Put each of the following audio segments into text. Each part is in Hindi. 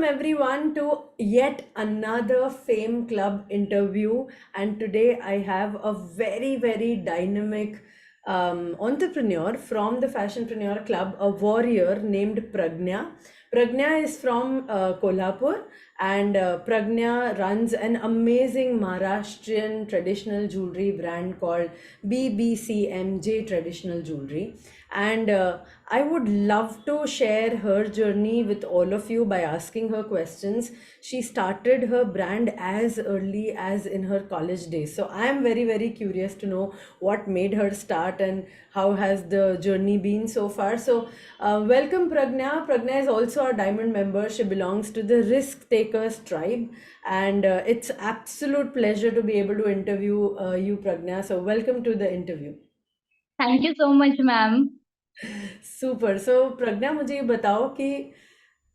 everyone to yet another Fame Club interview. And today I have a very dynamic entrepreneur from the Fashionpreneur Club, a warrior named Pragnya. Pragnya is from Kolhapur, and Pragnya runs an amazing Maharashtrian traditional jewelry brand called BBCMJ Traditional Jewelry. And I would love to share her journey with all of you by asking her questions. She started her brand as early as in her college days. So I am very curious to know what made her start and how has the journey been so far. So welcome Pragnya. Pragnya is also a diamond member. She belongs to the Risk Takers tribe, and it's absolute pleasure to be able to interview you, Pragnya. So welcome to the interview. Thank you so much ma'am. Super. So Pragya, मुझे ये बताओ कि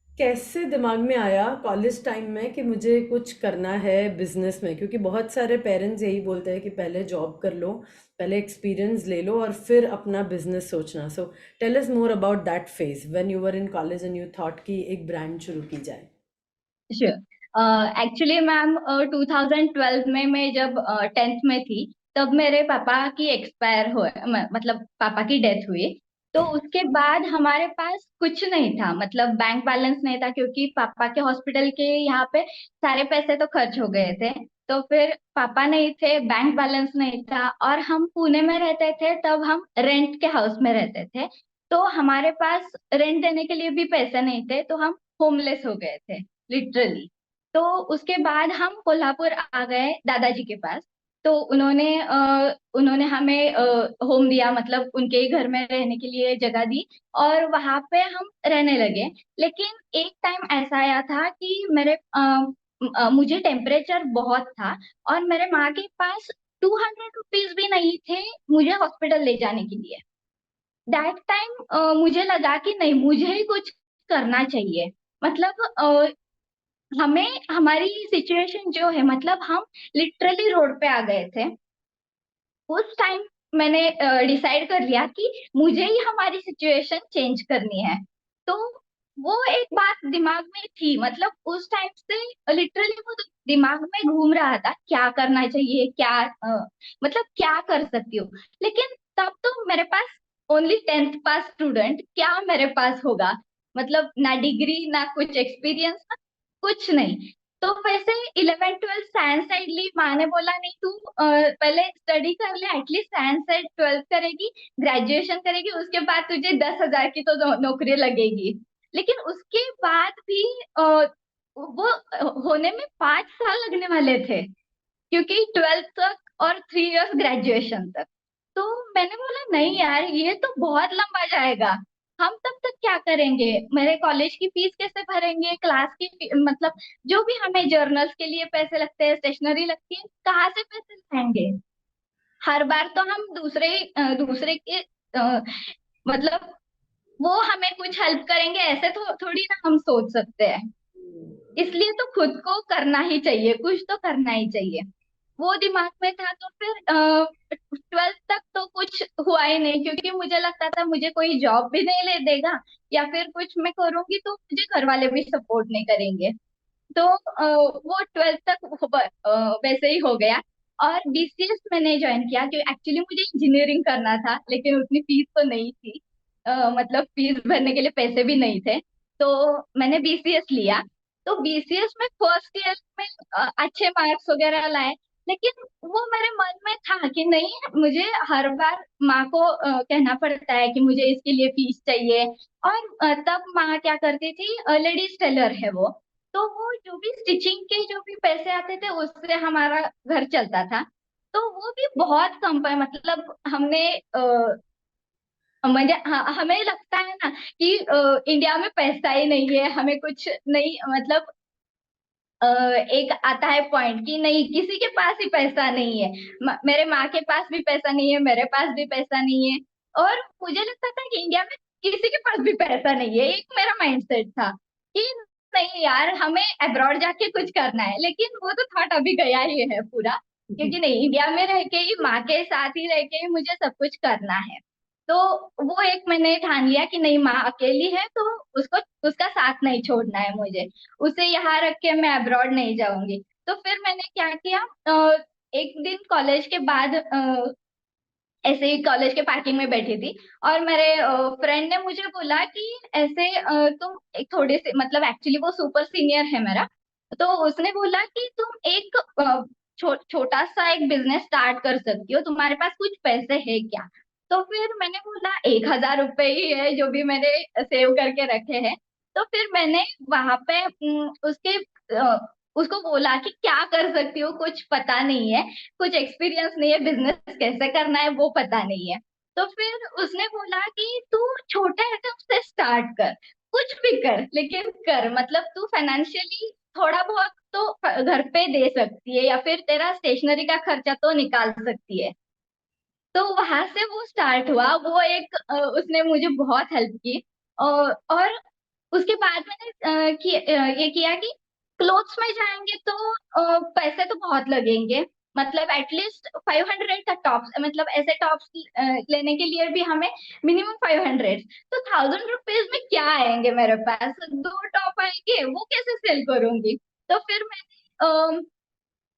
कैसे दिमाग में आया कॉलेज टाइम में कि मुझे कुछ करना है बिजनेस में, क्योंकि बहुत सारे पेरेंट्स यही बोलते हैं कि पहले जॉब कर लो, पहले एक्सपीरियंस ले लो और फिर अपना बिजनेस सोचना। So tell us more about that phase when you were in college and you thought कि एक ब्रांड शुरू की जाए। श्योर। एक्चुअली मैम 2012 में मैं जब 10th में थी, तब मेरे पापा की एक्सपायर हुए, मतलब पापा की डेथ हुई। तो उसके बाद हमारे पास कुछ नहीं था, मतलब बैंक बैलेंस नहीं था, क्योंकि पापा के हॉस्पिटल के यहाँ पे सारे पैसे तो खर्च हो गए थे। तो फिर पापा नहीं थे, बैंक बैलेंस नहीं था, और हम पुणे में रहते थे, तब हम रेंट के हाउस में रहते थे। तो हमारे पास रेंट देने के लिए भी पैसे नहीं थे, तो हम होमलेस हो गए थे लिटरली। तो उसके बाद हम कोल्हापुर आ गए दादाजी के पास। तो उन्होंने हमें होम दिया, मतलब उनके ही घर में रहने के लिए जगह दी, और वहां पे हम रहने लगे। लेकिन एक टाइम ऐसा आया था कि मुझे टेम्परेचर बहुत था, और मेरे माँ के पास 200 रुपीज भी नहीं थे मुझे हॉस्पिटल ले जाने के लिए। दैट टाइम मुझे लगा कि नहीं, मुझे ही कुछ करना चाहिए। मतलब हमें हमारी सिचुएशन जो है, मतलब हम लिटरली रोड पे आ गए थे। उस टाइम मैंने डिसाइड कर लिया कि मुझे ही हमारी सिचुएशन चेंज करनी है। तो वो एक बात दिमाग में थी, मतलब उस टाइम से लिटरली वो तो दिमाग में घूम रहा था, क्या करना चाहिए, मतलब क्या कर सकती हूँ। लेकिन तब तो मेरे पास ओनली 10th पास स्टूडेंट, क्या मेरे पास होगा, मतलब ना डिग्री ना कुछ एक्सपीरियंस ना कुछ नहीं। तो वैसे 11th 12th साइंस साइड ली, माँ ने बोला नहीं तू पहले स्टडी कर ले, एटलीस्ट साइंस साइड 12th करेगी, ग्रेजुएशन करेगी, उसके बाद तुझे 10,000 की तो नौकरी लगेगी। लेकिन उसके बाद भी वो होने में 5 साल लगने वाले थे, क्योंकि 12th तक और 3 इयर्स ग्रेजुएशन तक। तो मैंने बोला नहीं यार, ये तो बहुत लंबा जाएगा, हम तब तक क्या करेंगे, मेरे कॉलेज की फीस कैसे भरेंगे, क्लास की मतलब जो भी हमें जर्नल्स के लिए पैसे लगते हैं, स्टेशनरी लगती है, कहाँ से पैसे लाएंगे। हर बार तो हम दूसरे के मतलब वो हमें कुछ हेल्प करेंगे, ऐसे तो थोड़ी ना हम सोच सकते हैं। इसलिए तो खुद को करना ही चाहिए, कुछ तो करना ही चाहिए। वो दिमाग में था। तो फिर 12th तक तो कुछ हुआ ही नहीं, क्योंकि मुझे लगता था मुझे कोई जॉब भी नहीं ले देगा, या फिर कुछ मैं करूंगी तो मुझे घर वाले भी सपोर्ट नहीं करेंगे। तो वो 12th तक वैसे ही हो गया। और बीसीएस मैंने ज्वाइन किया, क्योंकि एक्चुअली मुझे इंजीनियरिंग करना था, लेकिन उतनी फीस तो नहीं थी। मतलब फीस भरने के लिए पैसे भी नहीं थे। तो मैंने बीसीएस लिया। तो बीसीएस में फर्स्ट ईयर में अच्छे मार्क्स वगैरह लाए। लेकिन वो मेरे मन में था कि नहीं, मुझे हर बार माँ को कहना पड़ता है कि मुझे इसके लिए फीस चाहिए। और तब माँ क्या करती थी, लेडीज टेलर है वो, तो वो जो भी स्टिचिंग के जो भी पैसे आते थे उससे हमारा घर चलता था। तो वो भी बहुत कम पे, मतलब हमने मुझे हमें लगता है ना कि इंडिया में पैसा ही नहीं है, हमें कुछ नहीं, मतलब एक आता है पॉइंट कि नहीं, किसी के पास ही पैसा नहीं है। मेरे माँ के पास भी पैसा नहीं है, मेरे पास भी पैसा नहीं है। और मुझे लगता था कि इंडिया में किसी के पास भी पैसा नहीं है, एक मेरा माइंडसेट था कि नहीं यार, हमें अब्रॉड जाके कुछ करना है। लेकिन वो तो थॉट अभी गया ही है पूरा, क्योंकि नहीं, इंडिया में रह के ही, माँ के साथ ही रह के ही मुझे सब कुछ करना है। तो वो एक मैंने ठान लिया कि नहीं, माँ अकेली है तो उसको उसका साथ नहीं छोड़ना है मुझे, उसे यहाँ रख के मैं अब्रॉड नहीं जाऊंगी। तो फिर मैंने क्या किया, एक दिन कॉलेज के बाद ऐसे ही कॉलेज के पार्किंग में बैठी थी, और मेरे फ्रेंड ने मुझे बोला कि ऐसे तुम एक थोड़े से, मतलब एक्चुअली वो सुपर सीनियर है मेरा, तो उसने बोला कि तुम एक छोटा सा एक बिजनेस स्टार्ट कर सकती हो, तुम्हारे पास कुछ पैसे है क्या? तो फिर मैंने बोला 1,000 रुपए ही है जो भी मैंने सेव करके रखे हैं। तो फिर मैंने वहां पे उसको बोला कि क्या कर सकती हो, कुछ पता नहीं है, कुछ एक्सपीरियंस नहीं है, बिजनेस कैसे करना है वो पता नहीं है। तो फिर उसने बोला कि तू छोटे आइटम से स्टार्ट कर, कुछ भी कर लेकिन कर, मतलब तू फाइनेंशियली थोड़ा बहुत तो घर पे दे सकती है, या फिर तेरा स्टेशनरी का खर्चा तो निकाल सकती है। तो वहां से वो स्टार्ट हुआ, वो एक उसने मुझे बहुत हेल्प की। और उसके बाद मैंने ये किया कि क्लोथ्स में जाएंगे तो पैसे तो बहुत लगेंगे, मतलब एटलीस्ट 500 का टॉप्स, मतलब ऐसे टॉप्स लेने के लिए भी हमें मिनिमम 500, तो 1,000 रुपीज में क्या आएंगे मेरे पास, दो टॉप आएंगे, वो कैसे सेल करूंगी? तो फिर मैंने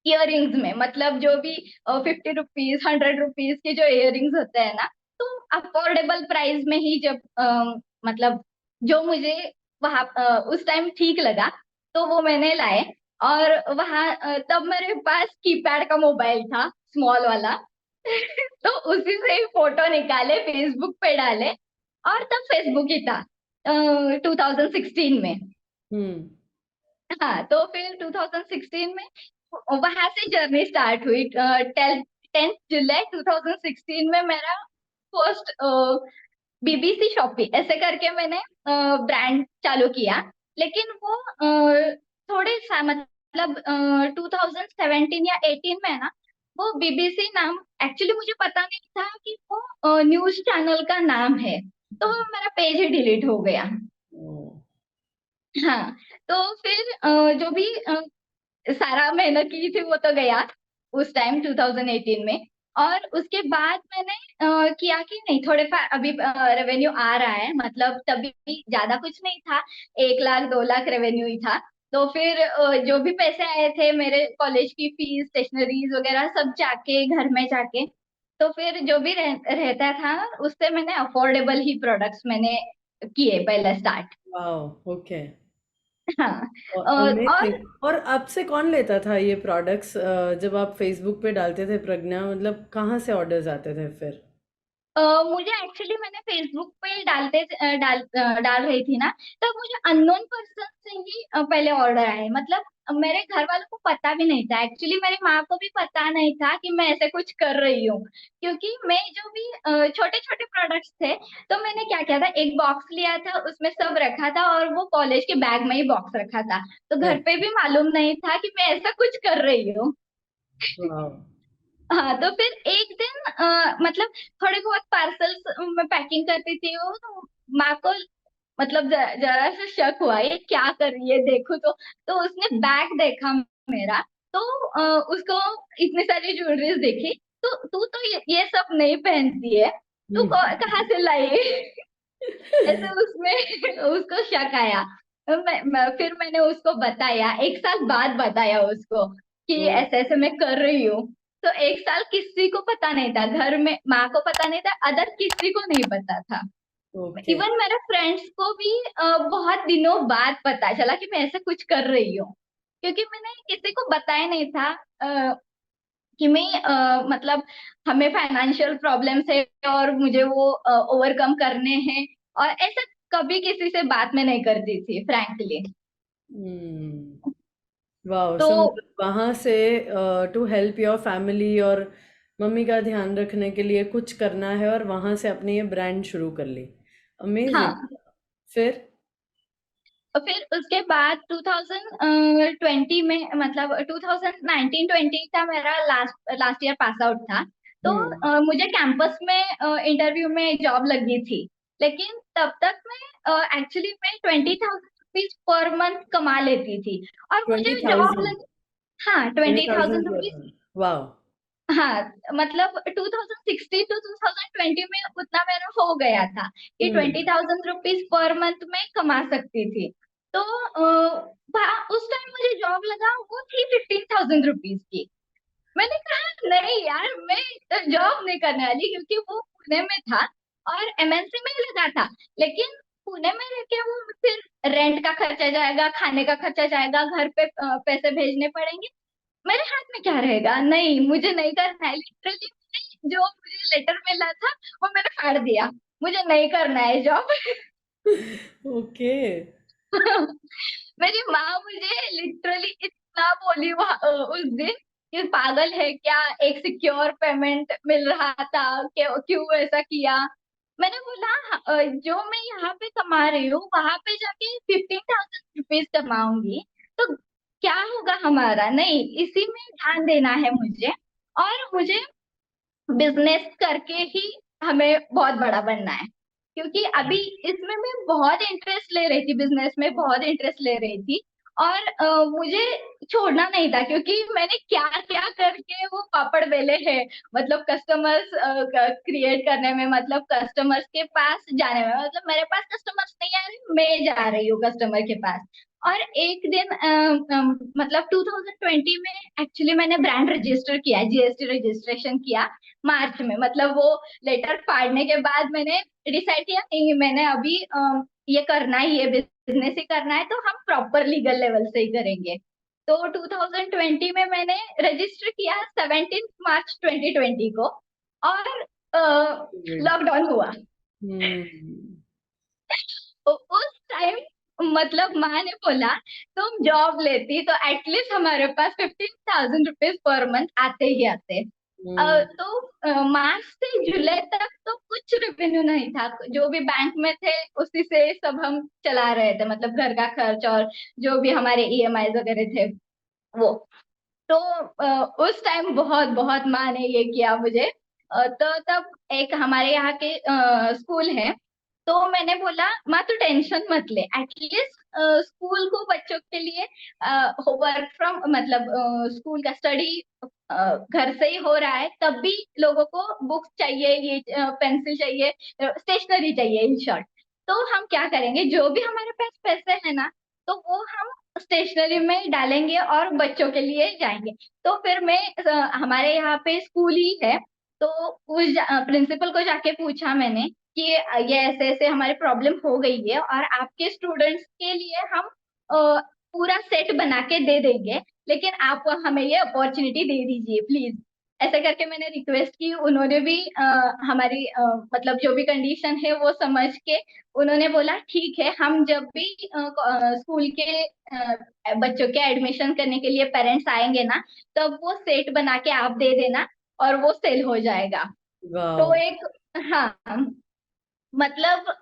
इयररिंग्स में, मतलब जो भी 50 रुपीज 100 रुपीज के जो इयररिंग्स होते हैं ना, तो अफोर्डेबल प्राइस में ही जब मतलब जो मुझे वहां उस टाइम ठीक लगा, तो वो मैंने लाए। और वहां तब मेरे पास कीपैड का मोबाइल था, स्मॉल वाला। तो उसी से ही फोटो निकाले, फेसबुक पे डाले, और तब फेसबुक ही था 2016 में। हम्म। हाँ, तो फिर 2016 में वहां से जर्नी स्टार्ट हुई। 10th जुलाई 2016 में मेरा फर्स्ट बीबीसी शॉपी ऐसे करके मैंने ब्रांड चालू किया। लेकिन वो थोड़े सा, मतलब 2017 या 18 में ना, वो बीबीसी नाम एक्चुअली मुझे पता नहीं था कि वो न्यूज चैनल का नाम है, तो मेरा पेज ही डिलीट हो गया। ओ, हाँ, तो फिर जो भी सारा मेहनत की थी वो तो गया उस टाइम 2018 में। और उसके बाद मैंने किया कि नहीं, थोड़े अभी रेवेन्यू आ रहा है, मतलब तभी ज्यादा कुछ नहीं था, 1 लाख 2 लाख रेवेन्यू ही था। तो फिर जो भी पैसे आए थे मेरे कॉलेज की फीस, स्टेशनरीज वगैरह सब जाके घर में जाके, तो फिर जो भी रहता था उससे मैंने अफोर्डेबल ही प्रोडक्ट्स मैंने किए पहले स्टार्ट। वाह, ओके। हाँ। और अमेजिंग। और आपसे कौन लेता था ये प्रोडक्ट्स जब आप फेसबुक पे डालते थे प्रज्ञा, मतलब कहाँ से ऑर्डर्स आते थे फिर? मुझे एक्चुअली मैंने फेसबुक पे डाल रही थी ना, तब मुझे अननोन पर्सन से ही पहले ऑर्डर आए, मतलब मेरे घर वालों को पता भी नहीं था, एक्चुअली मेरी माँ को भी पता नहीं था कि मैं ऐसे कुछ कर रही हूँ। क्योंकि मैं जो भी छोटे छोटे प्रोडक्ट्स थे, तो मैंने क्या किया था, एक बॉक्स लिया था, उसमें सब रखा था, और वो कॉलेज के बैग में ही बॉक्स रखा था, तो घर पे भी मालूम नहीं था कि मैं ऐसा कुछ कर रही हूँ। वाह। हाँ, तो फिर एक दिन मतलब थोड़े बहुत पार्सल्स मैं पैकिंग करती थी, वो तो माँ को मतलब जरा सा शक हुआ, ये क्या कर रही है, देखो तो उसने बैग देखा मेरा, तो उसको इतनी सारी ज्वेलरीज देखी, तो तू तो ये सब नहीं पहनती है, तू कहाँ से लाई? ऐसे उसमें उसको शक आया। तो फिर मैंने उसको बताया, 1 साल बाद बताया उसको कि ऐसे ऐसे मैं कर रही हूँ। तो 1 साल किसी को पता नहीं था, घर में माँ को पता नहीं था, अदर किसी को नहीं पता था। ओके। इवन मेरे फ्रेंड्स को भी बहुत दिनों बाद पता चला कि मैं ऐसा कुछ कर रही हूँ, क्योंकि मैंने किसी को बताया नहीं था कि मैं मतलब हमें फाइनेंशियल प्रॉब्लम्स है और मुझे वो ओवरकम करने हैं, और ऐसा कभी किसी से बात में नहीं करती थी फ्रैंकली। हम्म। वाह, तो सो मतलब वहां से टू हेल्प योर फैमिली और मम्मी का ध्यान रखने के लिए कुछ करना है, और वहां से अपनी ये ब्रांड शुरू कर ली। हाँ, अमेजिंग। फिर? और फिर उसके बाद 2020 में, मतलब 2019-20 का मेरा last last year pass out था। तो हम्म। मुझे कैंपस में इंटरव्यू में जॉब लगी थी, लेकिन तब तक मैं एक्चुअली मैं 20,000 रुपीज पर मंथ कमा लेती थी, और ट्वेंटी मुझे जॉब थाउजेंड लग हाँ, ट्वेंटी 20,000 थाउजेंड रुपीज वाह। हाँ, मतलब 2016 टू 2020 में उतना मेरा हो गया था कि हम्म 20,000 रुपीज पर मंथ में कमा सकती थी। तो उस टाइम मुझे जॉब लगा, वो थी 15,000 रुपीज की। मैंने कहा नहीं यार, मैं जॉब नहीं करने वाली, क्योंकि वो पुणे में था और एमएनसी में ही लगा था। लेकिन पुणे में रह के वो फिर रेंट का खर्चा जाएगा, खाने का खर्चा जाएगा, घर पे पैसे भेजने पड़ेंगे, मेरे हाथ में क्या रहेगा। नहीं, मुझे नहीं करना है। लिटरली जो मुझे लेटर मिला था वो मैंने फाड़ दिया, मुझे नहीं करना है जॉब। ओके। मेरी माँ मुझे लिटरली इतना बोली उस दिन कि पागल है क्या, एक सिक्योर पेमेंट मिल रहा था, क्यों क्यों ऐसा किया। मैंने बोला जो मैं यहाँ पे कमा रही हूँ वहां पे जाके 15,000 रुपीज कमाऊंगी तो क्या होगा हमारा। नहीं, इसी में ध्यान देना है मुझे, और मुझे बिजनेस करके ही हमें बहुत बड़ा बनना है। क्योंकि अभी इसमें मैं बहुत इंटरेस्ट ले रही थी, बिजनेस में बहुत इंटरेस्ट ले रही थी, और मुझे छोड़ना नहीं था, क्योंकि मैंने क्या क्या करके वो पापड़ बेले हैं। मतलब कस्टमर्स क्रिएट करने में, मतलब कस्टमर्स के पास जाने में, मतलब मेरे पास कस्टमर्स नहीं आ रहे, मैं जा रही हूँ कस्टमर के पास। और एक दिन मतलब 2020 में एक्चुअली मैंने ब्रांड रजिस्टर किया, जीएसटी रजिस्ट्रेशन किया मार्च में। मतलब वो लेटर फाड़ने के बाद मैंने डिसाइड किया नहीं, मैंने अभी ये करना ही है, बिजनेस ही करना है, तो हम प्रॉपर लीगल लेवल से ही करेंगे। तो 2020 में मैंने रजिस्टर किया 17 मार्च 2020 को, और लॉकडाउन हुआ। हम्म तो उस टाइम मतलब माँ ने बोला तुम जॉब लेती तो एटलीस्ट हमारे पास 15,000 रुपीज पर मंथ आते ही आते। हम्म तो मार्च से जुलाई तक तो कुछ रेवेन्यू नहीं था, जो भी बैंक में थे उसी से सब हम चला रहे थे, मतलब घर का खर्च और जो भी हमारे ईएमआई वगैरह थे वो। तो उस टाइम बहुत बहुत माँ ने ये किया मुझे। तो तब एक हमारे यहाँ के स्कूल है, तो मैंने बोला माँ तू टेंशन मत ले, एटलीस्ट स्कूल को बच्चों के लिए वर्क फ्रॉम, मतलब स्कूल का स्टडी घर से ही हो रहा है, तब भी लोगों को बुक्स चाहिए, ये पेंसिल चाहिए, स्टेशनरी चाहिए, इन शॉर्ट। तो हम क्या करेंगे, जो भी हमारे पास पैसे है ना, तो वो हम स्टेशनरी में डालेंगे और बच्चों के लिए जाएंगे। तो फिर मैं हमारे यहाँ पे स्कूल ही है, तो उस प्रिंसिपल को जाके पूछा मैंने कि ये ऐसे ऐसे हमारी प्रॉब्लम हो गई है, और आपके स्टूडेंट्स के लिए हम पूरा सेट बना के दे देंगे, लेकिन आप हमें ये अपॉर्चुनिटी दे दीजिए प्लीज। ऐसे करके मैंने रिक्वेस्ट की, उन्होंने भी हमारी मतलब जो भी कंडीशन है वो समझ के उन्होंने बोला ठीक है, हम जब भी स्कूल के बच्चों के एडमिशन करने के लिए पेरेंट्स आएंगे ना, तब वो सेट बना के आप दे देना और वो सेल हो जाएगा। तो वाह। एक, हाँ, मतलब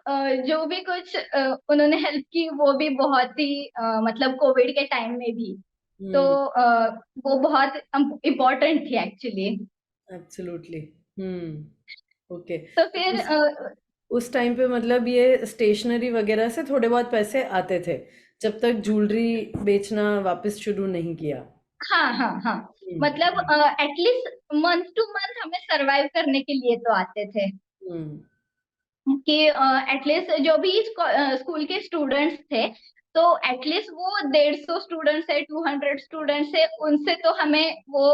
जो भी कुछ उन्होंने हेल्प की वो भी बहुत ही मतलब कोविड के टाइम में भी। तो हम्म वो बहुत इम्पोर्टेंट थी एक्चुअली। एब्सोल्युटली। ओके। तो तो फिर उस टाइम पे मतलब ये स्टेशनरी वगैरह से थोड़े बहुत पैसे आते थे जब तक ज्वेलरी बेचना वापस शुरू नहीं किया। हाँ हाँ हाँ, मतलब हम्म एटलीस्ट मंथ टू मंथ हमें सरवाइव करने के लिए तो आते थे, हम्म कि एटलीस्ट जो भी स्कूल के स्टूडेंट्स थे, तो एटलीस्ट वो 150 स्टूडेंट्स है, 200 स्टूडेंट्स है, उनसे तो हमें वो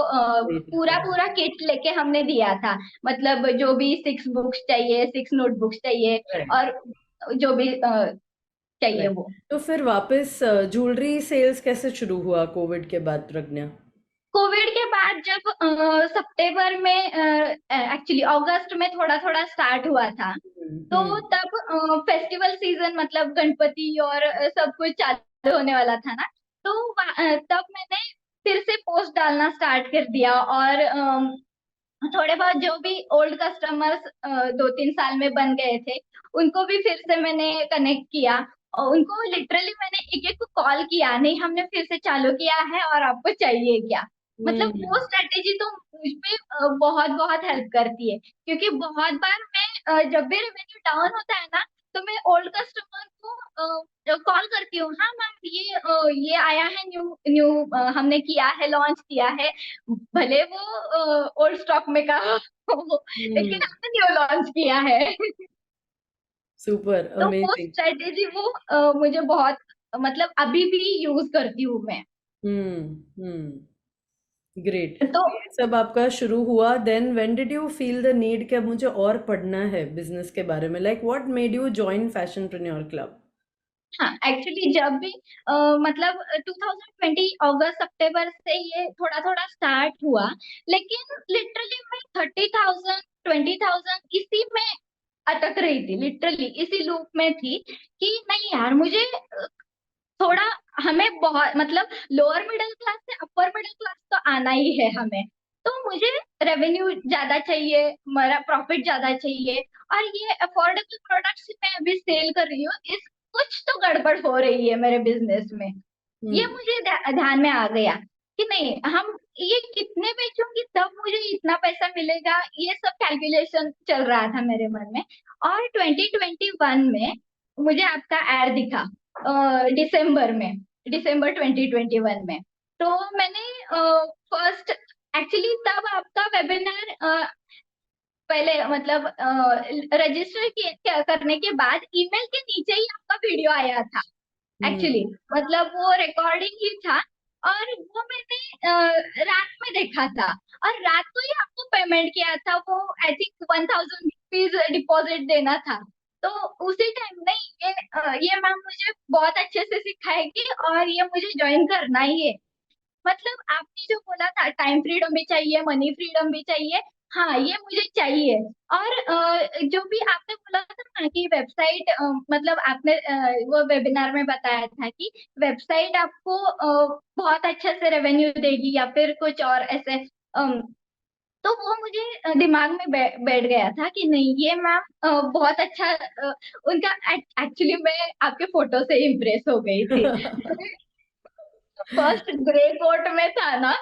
वही पूरा था। पूरा किट लेके हमने दिया था। मतलब जो भी 6 बुक्स चाहिए, 6 नोटबुक्स चाहिए, राइट और जो भी चाहिए राइट। वो। तो फिर वापस ज्वेलरी सेल्स कैसे शुरू हुआ कोविड के बाद, प्रज्ञा? कोविड के बाद जब सितंबर में, एक्चुअली अगस्त में थोड़ा थोड़ा स्टार्ट हुआ था, तो हम्म तब फेस्टिवल सीजन, मतलब गणपति और सब कुछ चालू होने वाला था ना, तो तब मैंने फिर से पोस्ट डालना स्टार्ट कर दिया, और थोड़े बहुत जो भी ओल्ड कस्टमर्स 2-3 साल में बन गए थे, उनको भी फिर से मैंने कनेक्ट किया, और उनको लिटरली मैंने एक एक को कॉल किया, नहीं हमने फिर से चालू किया है और आपको चाहिए क्या। मतलब हम्म वो स्ट्रेटेजी तो मुझ पे बहुत बहुत हेल्प करती है, क्योंकि बहुत बार मैं जब भी रेवेन्यू डाउन होता है ना, तो मैं ओल्ड कस्टमर को कॉल करती हूँ, हाँ मैम ये आया है न्यू न्यू, हमने किया है, लॉन्च किया है, भले वो ओल्ड स्टॉक में का हो, लेकिन हम्म। हमने न्यू लॉन्च किया है। सुपर तो वो अमेजिंग। स्ट्रेटेजी वो मुझे बहुत, मतलब अभी भी यूज करती हूँ मैं। हम्म। ग्रेट। तो ये सब आपका शुरू हुआ, then when did you feel the need कि अब मुझे और पढ़ना है बिजनेस के बारे में, like what made you join fashionpreneur club? हाँ, एक्चुअली जब भी मतलब 2020 अगस्त सितंबर से ये थोड़ा थोड़ा स्टार्ट हुआ, लेकिन लिटरली मैं 30,000 20,000 इसी में अटक रही थी, लिटरली इसी लूप में थी कि नहीं यार, मुझे थोड़ा, हमें बहुत मतलब लोअर मिडिल क्लास से अपर मिडिल क्लास तो आना ही है हमें, तो मुझे रेवेन्यू ज्यादा चाहिए, मेरा प्रॉफिट ज्यादा चाहिए, और ये अफोर्डेबल प्रोडक्ट्स मैं अभी सेल कर रही हूँ, इस कुछ तो गड़बड़ हो रही है मेरे बिजनेस में। ये हम्म। मुझे ध्यान में आ गया कि नहीं, हम ये कितने बेचूंगी तब मुझे इतना पैसा मिलेगा, ये सब कैलकुलेशन चल रहा था मेरे मन में। और 2021 में मुझे आपका एड दिखा, दिसंबर में, दिसंबर 2021 में। तो मैंने फर्स्ट, एक्चुअली तब आपका वेबिनार पहले मतलब रजिस्टर करने के बाद ईमेल के नीचे ही आपका वीडियो आया था, हम्म। एक्चुअली मतलब वो रिकॉर्डिंग ही था, और वो मैंने रात में देखा था, और रात को ही आपको पेमेंट किया था, वो आई थिंक 1,000 रुपीज डिपॉजिट देना था। तो उसी टाइम नहीं, ये मैम मुझे बहुत अच्छे से सिखाएगी और ये मुझे ज्वाइन करना ही है। मतलब आपने जो बोला था टाइम फ्रीडम भी चाहिए, मनी फ्रीडम भी चाहिए, हाँ ये मुझे चाहिए। और जो भी आपने बोला था ना कि वेबसाइट, मतलब आपने वो वेबिनार में बताया था कि वेबसाइट आपको बहुत अच्छे से रेवेन्यू देगी या फिर कुछ और ऐसे, तो वो मुझे दिमाग में बैठ गया था कि नहीं, ये मैम बहुत अच्छा, उनका एक्चुअली मैं आपके फोटो से इम्प्रेस हो गई थी। फर्स्ट ग्रे कोट में था ना,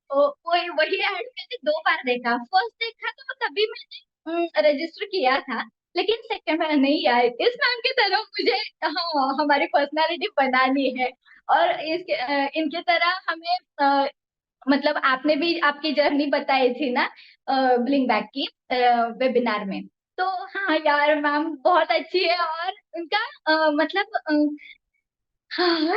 तो वही वही एड मैंने 2 बार देखा, फर्स्ट देखा तो तभी मैंने रजिस्टर किया था, लेकिन सेकंड बार नहीं यार, इस मैम की तरह मुझे, हाँ हमारी पर्सनालिटी बनानी है, और इनके तरह हमें मतलब आपने भी आपकी जर्नी बताई थी ना ब्लिंक बैक की वेबिनार में, तो हाँ यार मैम बहुत अच्छी है, और उनका मतलब हाँ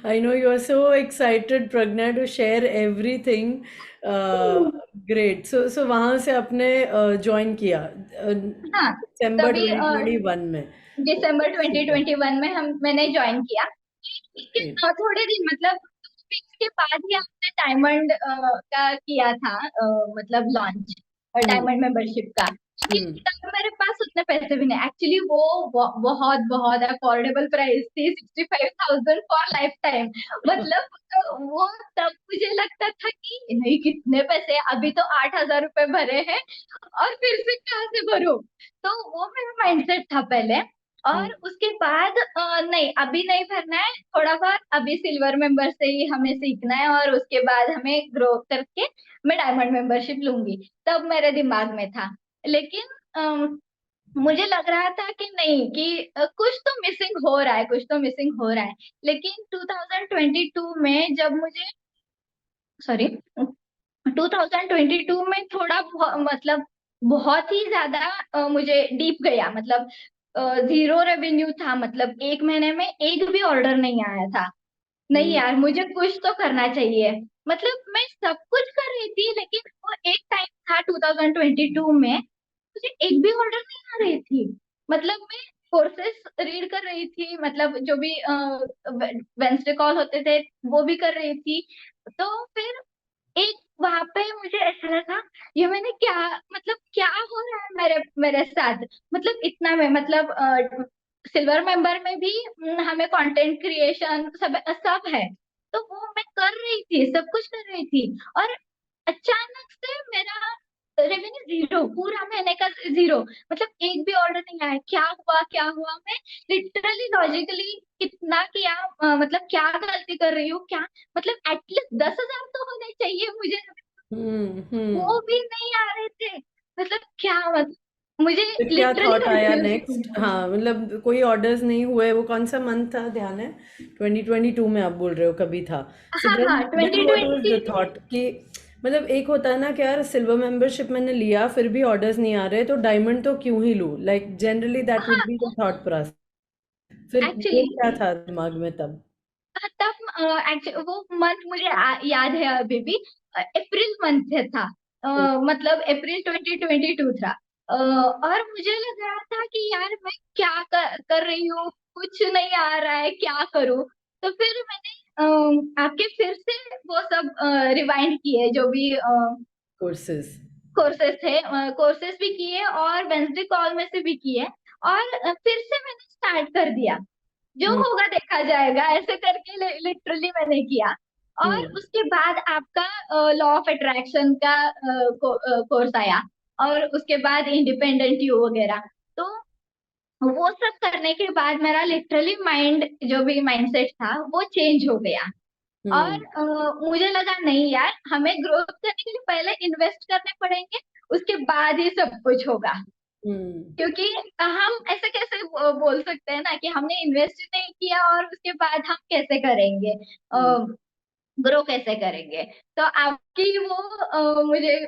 I know you are so excited, Pragna, to share everything. Great. So वहाँ से आपने ज्वाइन किया हाँ, दिसंबर तभी 2021 में। दिसंबर सुपर। 2021 में मैंने ज्वाइन किया। उसके ग्रेट। थोड़े दिन मतलब 2 वीक्स के बाद ही हमने डायमंड का किया था, मतलब लॉन्च हम्म। डायमंड मेंबरशिप का, लेकिन हम्म। तब मेरे पास उतने पैसे भी नहीं, एक्चुअली वो बहुत बहुत अफोर्डेबल प्राइस थी, 65,000 फॉर लाइफ टाइम। मतलब वो तब मुझे लगता था कि नहीं, कितने पैसे, अभी तो 8,000 रुपए भरे हैं और फिर से कहाँ से भरूं, तो वो मेरा माइंडसेट था पहले। और उसके बाद नहीं, अभी नहीं भरना है, थोड़ा बहुत अभी सिल्वर मेंबर से ही हमें सीखना है, और उसके बाद हमें ग्रो करके मैं डायमंड मेंबरशिप लूंगी, तब मेरे दिमाग में था। लेकिन मुझे लग रहा था कि नहीं, कि कुछ तो मिसिंग हो रहा है, कुछ तो मिसिंग हो रहा है। लेकिन 2022 में जब मुझे, सॉरी, 2022 में थोड़ा मतलब बहुत ही ज्यादा मुझे डीप गया, मतलब जीरो रेवेन्यू था, मतलब 1 महीने में एक भी ऑर्डर नहीं आया था। नहीं हम्म। यार, मुझे कुछ तो करना चाहिए, मतलब मैं सब कुछ कर रही थी, लेकिन वो एक टाइम था 2022 में मुझे एक भी ऑर्डर नहीं आ रही थी। मतलब मैं कोर्सेस रीड कर रही थी, मतलब जो भी वेंसडे कॉल होते थे वो भी कर रही थी। तो फिर एक वहां पे मुझे ऐसा लगा, ये मैंने क्या, मतलब क्या हो रहा है मेरे मेरे साथ, मतलब इतना में मतलब सिल्वर मेंबर में भी हमें कंटेंट क्रिएशन सब सब है, तो वो मैं कर रही थी, सब कुछ कर रही थी, और अचानक से मेरा रेवेन्यू जीरो, पूरा महीने का जीरो, मतलब एक भी ऑर्डर नहीं आया, क्या हुआ क्या हुआ, मैं लिटरली लॉजिकली कितना किया, मतलब क्या गलती कर रही हूँ क्या, मतलब एटलीस्ट 10,000 तो होने चाहिए मुझे, हम्म। वो हम्म। भी नहीं आ रहे थे, मतलब क्या, मतलब मुझे फिर क्या लिटरली थॉट आया कंफ्यूज थी नेक्स्ट? मैं। हाँ, मतलब कोई ऑर्डर्स नहीं हुए, वो कौन सा मंथ था, ध्यान है? 2022 में आप बोल रहे हो कभी था? सो हाँ हाँ, then what was 2020 the thought कि मतलब एक होता है ना कि यार सिल्वर मेंबरशिप मैंने लिया फिर भी ऑर्डर्स नहीं आ रहे तो डायमंड तो क्यों ही लूं, like generally that would be the हाँ थॉट प्रोसेस। फिर वो क्या एक्चुअली था दिमाग में तब? तब एक्चुअली वो मंथ मुझे याद है अभी भी। अप्रैल मंथ से था। मतलब अप्रैल 2022 था। और मुझे लग रहा था कि यार मैं क्या कर रही हूँ, कुछ नहीं आ रहा है, क्या करूँ। तो फिर मैंने आके फिर से वो सब रिवाइंड किए, जो भी कोर्सेज। कोर्सेस थे, कोर्सेस भी किए और वेंसडे कॉल में से भी किए। और फिर से मैंने स्टार्ट कर दिया। जो हम्म। होगा देखा जाएगा, ऐसे करके लिटरली मैंने किया। और हम्म। उसके बाद आपका लॉ ऑफ अट्रैक्शन का कोर्स आया। और उसके बाद इंडिपेंडेंट यू वगैरह। तो वो सब करने के बाद मेरा लिटरली माइंड, जो भी माइंडसेट था, वो चेंज हो गया। और हम्म। मुझे लगा नहीं यार, हमें ग्रोथ करने के लिए पहले इन्वेस्ट करने पड़ेंगे, उसके बाद ही सब कुछ होगा। हम्म। क्योंकि हम ऐसे कैसे बोल सकते हैं ना कि हमने इन्वेस्ट नहीं किया और उसके बाद हम कैसे करेंगे, हम्म। ग्रो कैसे करेंगे। तो आपकी वो मुझे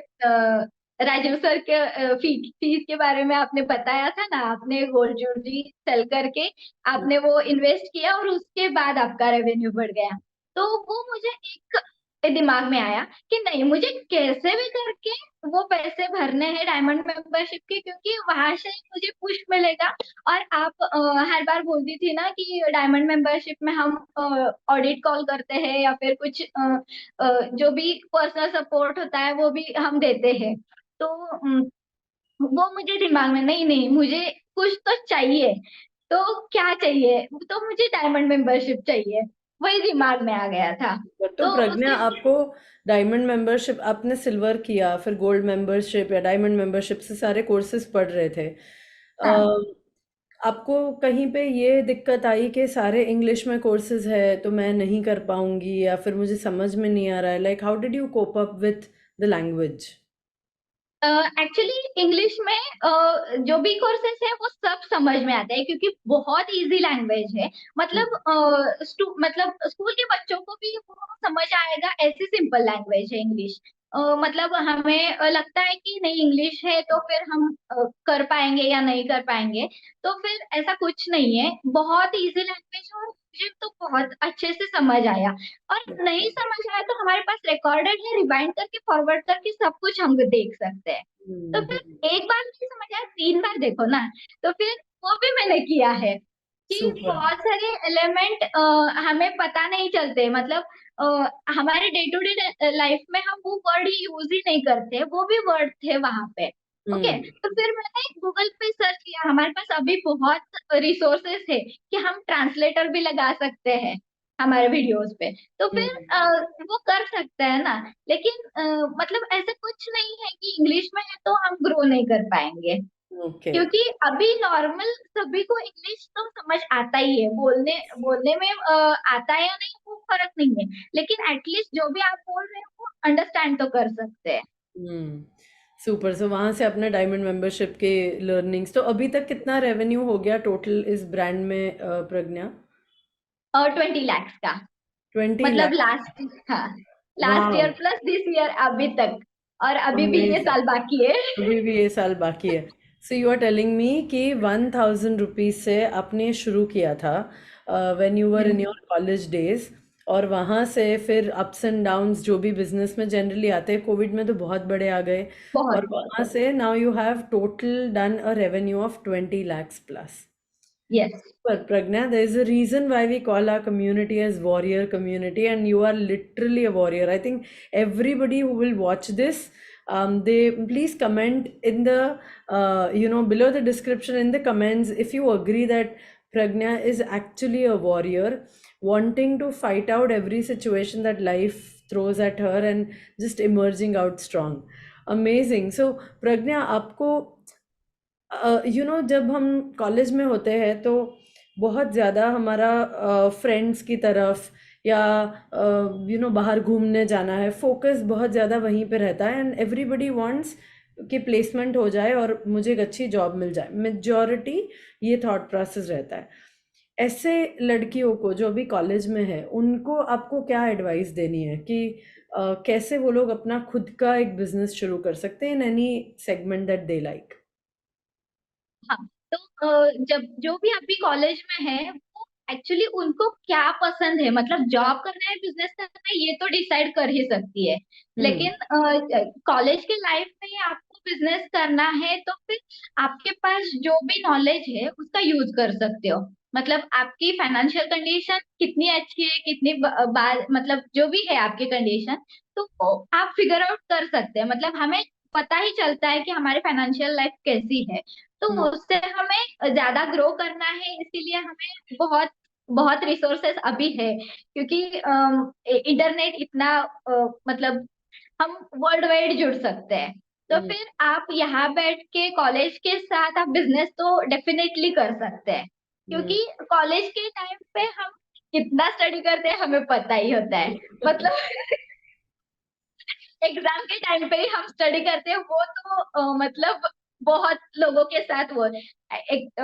राजीव सर के फीस के बारे में आपने बताया था ना, आपने गोल्ड ज्वेलरी सेल करके आपने वो इन्वेस्ट किया और उसके बाद आपका रेवेन्यू बढ़ गया। तो वो मुझे एक दिमाग में आया कि नहीं, मुझे कैसे भी करके वो पैसे भरने हैं डायमंड मेंबरशिप के, क्योंकि वहां से मुझे पुश मिलेगा। और आप हर बार बोलती थी ना कि डायमंड मेंबरशिप में हम ऑडिट कॉल करते हैं या फिर कुछ जो भी पर्सनल सपोर्ट होता है वो भी हम देते हैं। तो वो मुझे दिमाग में, नहीं नहीं, मुझे कुछ तो चाहिए। तो क्या चाहिए? तो मुझे डायमंड मेंबरशिप चाहिए। वही दिमाग में आ गया था। तो तो प्रज्ञा, उसके आपको डायमंड मेंबरशिप, आपने सिल्वर किया फिर गोल्ड मेंबरशिप या डायमंड मेंबरशिप से सारे कोर्सेज पढ़ रहे थे, हाँ। आपको कहीं पे ये दिक्कत आई कि सारे इंग्लिश में कोर्सेज है तो मैं नहीं कर पाऊंगी या फिर मुझे समझ में नहीं आ रहा है, like how did you cope up with the language? Actually English में जो भी कोर्सेस है वो सब समझ में आते हैं, क्योंकि बहुत इजी लैंग्वेज है। मतलब मतलब स्कूल के बच्चों को भी वो समझ आएगा, ऐसी सिंपल लैंग्वेज है इंग्लिश। मतलब हमें लगता है कि नहीं, इंग्लिश है तो फिर हम कर पाएंगे या नहीं कर पाएंगे। तो फिर ऐसा कुछ नहीं है, बहुत इजी लैंग्वेज है और मुझे तो बहुत अच्छे से समझ आया। और नहीं समझ आया तो हमारे पास रिकॉर्डेड है, रिवाइंड करके फॉरवर्ड करके सब कुछ हम देख सकते हैं। तो फिर एक बार नहीं समझ आया, 3 बार देखो ना। तो फिर वो भी मैंने किया है कि सुपर। बहुत सारे एलिमेंट हमें पता नहीं चलते। मतलब हमारे डे टू डे लाइफ में हम वो वर्ड ही यूज ही नहीं करते, वो भी वर्ड थे वहां पे। ओके, हम्म। तो फिर मैंने गूगल पे सर्च किया, हमारे पास अभी बहुत रिसोर्सेस है कि हम ट्रांसलेटर भी लगा सकते हैं हमारे वीडियोस पे। तो फिर हम्म। वो कर सकते हैं ना। लेकिन मतलब ऐसा कुछ नहीं है कि इंग्लिश में है तो हम ग्रो नहीं कर पाएंगे। ओके। क्योंकि अभी नॉर्मल सभी को इंग्लिश तो समझ आता ही है, बोलने बोलने में आता है या नहीं वो फर्क नहीं है, लेकिन एटलीस्ट जो भी आप बोल रहे हो वो अंडरस्टैंड तो कर सकते हैं। हम्म। सुपर। सो वहां से अपने डायमंड मेंबरशिप के लर्निंग्स, तो अभी तक कितना रेवेन्यू हो गया टोटल इस ब्रांड में, प्रज्ञा? और 20 lakhs का। 20 लाख? मतलब लास्ट, हाँ, लास्ट वाह। ईयर प्लस दिस ईयर अभी तक। और अभी भी ये अमेजिंग। साल बाकी है। अभी भी ये साल बाकी है। So you are telling me कि 1000 रुपीज से आपने शुरू किया था when you were in your college days, और वहाँ से फिर अप्स एंड डाउन्स जो भी बिजनेस में जनरली आते हैं, कोविड में तो बहुत बड़े आ गए, बहुत और बहुत वहाँ से now you have total done a revenue of 20 lakhs plus. Yes. But Pragna, there is a reason why we call our community as warrior community, and you are literally a warrior. I think everybody who will watch this, they please comment in the below the description in the comments if you agree that Pragna is actually a warrior, wanting to fight out every situation that life throws at her and just emerging out strong. Amazing. So Pragna, आपको जब हम कॉलेज में होते हैं तो बहुत ज़्यादा हमारा फ्रेंड्स की तरफ या बाहर घूमने जाना है, फोकस बहुत ज़्यादा वहीं पे रहता है, एंड एवरीबडी वांट्स कि प्लेसमेंट हो जाए और मुझे एक अच्छी जॉब मिल जाए, मेजॉरिटी ये थॉट प्रोसेस रहता है। ऐसे लड़कियों को जो अभी कॉलेज में है, उनको आपको क्या एडवाइस देनी है कि कैसे वो लोग अपना खुद का एक बिजनेस शुरू कर सकते हैं in any segment that they like? हाँ, तो जब जो भी अभी कॉलेज में है वो एक्चुअली उनको क्या पसंद है, मतलब जॉब करना है बिजनेस करना है ये तो डिसाइड कर ही सकती है। हम्म। लेकिन कॉलेज के लाइफ में आपको बिजनेस करना है तो फिर आपके पास जो भी नॉलेज है उसका यूज कर सकते हो। मतलब आपकी फाइनेंशियल कंडीशन कितनी अच्छी है, कितनी बार मतलब जो भी है आपकी कंडीशन, तो वो आप फिगर आउट कर सकते हैं। मतलब हमें पता ही चलता है कि हमारी फाइनेंशियल लाइफ कैसी है, तो हम्म। उससे हमें ज्यादा ग्रो करना है। इसीलिए हमें बहुत बहुत रिसोर्सेस अभी है, क्योंकि इंटरनेट इतना मतलब हम वर्ल्ड वाइड जुड़ सकते हैं। तो हम्म। फिर आप यहाँ बैठ के कॉलेज के साथ आप बिजनेस तो डेफिनेटली कर सकते हैं, हम्म। क्योंकि कॉलेज के टाइम पे हम कितना स्टडी करते हैं हमें पता ही होता है। मतलब एग्जाम के टाइम पे ही हम स्टडी करते हैं, वो तो मतलब बहुत लोगों के साथ वो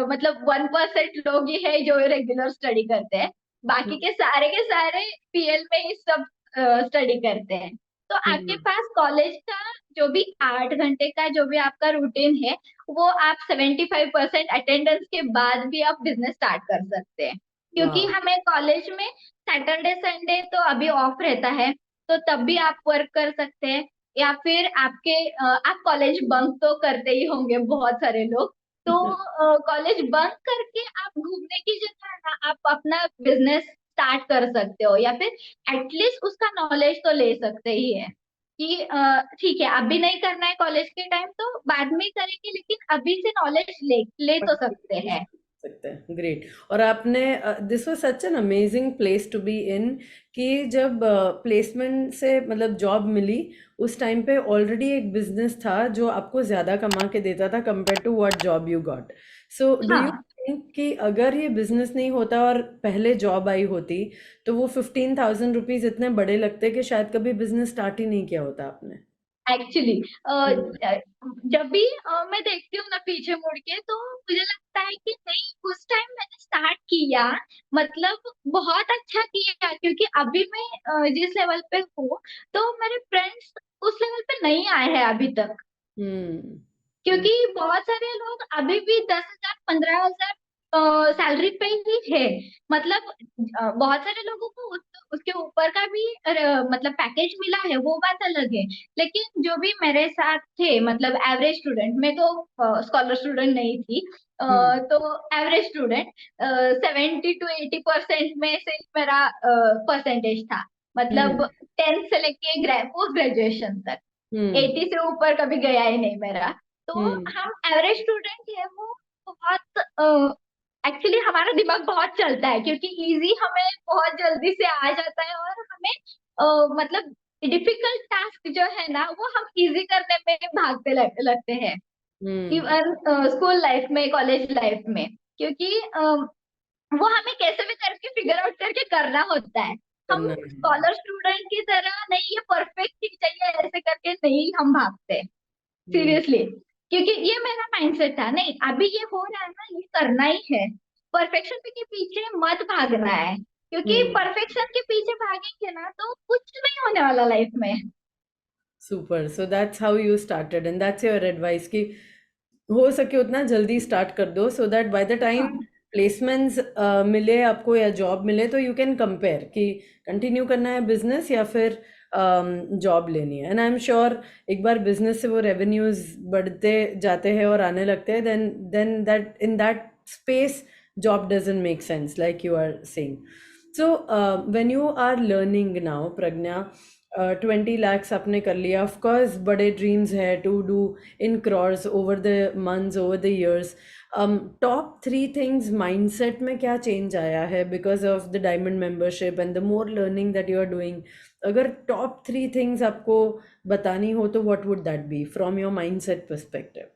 मतलब 1% लोग ही है जो रेगुलर स्टडी करते हैं। बाकी के सारे पीएल में ही सब स्टडी करते हैं। तो आपके हम्म। पास कॉलेज का जो भी 8 घंटे का जो भी आपका रूटीन है, वो आप 75% अटेंडेंस के बाद भी आप बिजनेस स्टार्ट कर सकते हैं। क्योंकि वाह। हमें कॉलेज में सैटरडे संडे तो अभी ऑफ रहता है, तो तब भी आप वर्क कर सकते हैं। या फिर आप कॉलेज बंक तो करते ही होंगे बहुत सारे लोग, तो कॉलेज बंक करके आप घूमने की जगह ना आप अपना बिजनेस स्टार्ट कर सकते हो, या फिर एटलीस्ट उसका नॉलेज तो ले सकते ही है कि ठीक है अभी नहीं करना है कॉलेज के टाइम तो बाद में ही करेंगे, लेकिन अभी से नॉलेज ले ले तो सकते हैं। सकते हैं, ग्रेट। और आपने, this was such an amazing place to be in, कि जब प्लेसमेंट से मतलब जॉब मिली, उस टाइम पे ऑलरेडी एक बिजनेस था जो आपको ज़्यादा कमा के देता था compare to what job you got. So do you हाँ, थिंक कि अगर ये बिजनेस नहीं होता और पहले जॉब आई होती, तो वो 15,000 रुपीज इतने बड़े लगते कि शायद कभी बिजनेस स्टार्ट ही नहीं किया होता आपने? एक्चुअली हम्म। जब भी मैं देखती हूँ ना पीछे मुड़ के, तो मुझे लगता है कि नहीं उस टाइम मैंने स्टार्ट किया, मतलब बहुत अच्छा किया। क्योंकि अभी मैं जिस लेवल पे हूँ, तो मेरे फ्रेंड्स उस लेवल पे नहीं आए हैं अभी तक। हम्म। क्योंकि बहुत सारे लोग अभी भी 10,000 15,000 सैलरी पे ही है। मतलब बहुत सारे लोगों को उसके ऊपर का भी मतलब पैकेज मिला है, वो बात अलग है। लेकिन जो भी मेरे साथ थे, मतलब एवरेज स्टूडेंट, मैं तो स्कॉलर स्टूडेंट नहीं थी, हम्म। तो एवरेज स्टूडेंट 70 to 80% में से मेरा परसेंटेज था। मतलब हम्म। 10th से लेके पोस्ट ग्रेजुएशन तक हम्म। 80 से ऊपर कभी गया ही नहीं मेरा। तो हम्म। हम एवरेज स्टूडेंट है वो बहुत एक्चुअली हमारा दिमाग बहुत चलता है, क्योंकि इजी हमें बहुत जल्दी से आ जाता है, और हमें मतलब डिफिकल्ट टास्क जो है ना वो हम इजी करने में भागते लगते हैं। हम्म। इवन स्कूल लाइफ में, कॉलेज लाइफ में, क्योंकि वो हमें कैसे भी करके फिगर आउट करके करना होता है। हम करना है। स्कॉलर स्टूडेंट की तरह नहीं, ये परफेक्ट ही चाहिए ऐसे करके नहीं हम भागते हम्म। सीरियसली। क्योंकि ये मेरा माइंडसेट था, नहीं अभी ये हो रहा है ना, ये करना ही है। परफेक्शन के पीछे मत भागना है, क्योंकि हम्म। परफेक्शन के पीछे भागेंगे ना तो कुछ नहीं होने वाला लाइफ में। Super, so that's how you started and that's your advice कि हो सके उतना जल्दी स्टार्ट कर दो, so that by the time हाँ, प्लेसमेंट्स मिले आपको या जॉब मिले, तो यू कैन कंपेयर कि कंटिन्यू करना है बिजनेस या फिर जॉब लेनी है। एंड आई एम श्योर एक बार बिजनेस से वो रेवेन्यूज बढ़ते जाते हैं और आने लगते हैं, then that in that space job doesn't make sense, like you are saying. So when you are learning now, Pragna, 20 lakhs आपने कर लिया, of course बड़े dreams है to do in crores over the months, over the years. Top three things mindset में क्या change आया है because of the diamond membership and the more learning that you are doing? अगर top three things आपको बतानी हो तो what would that be from your mindset perspective?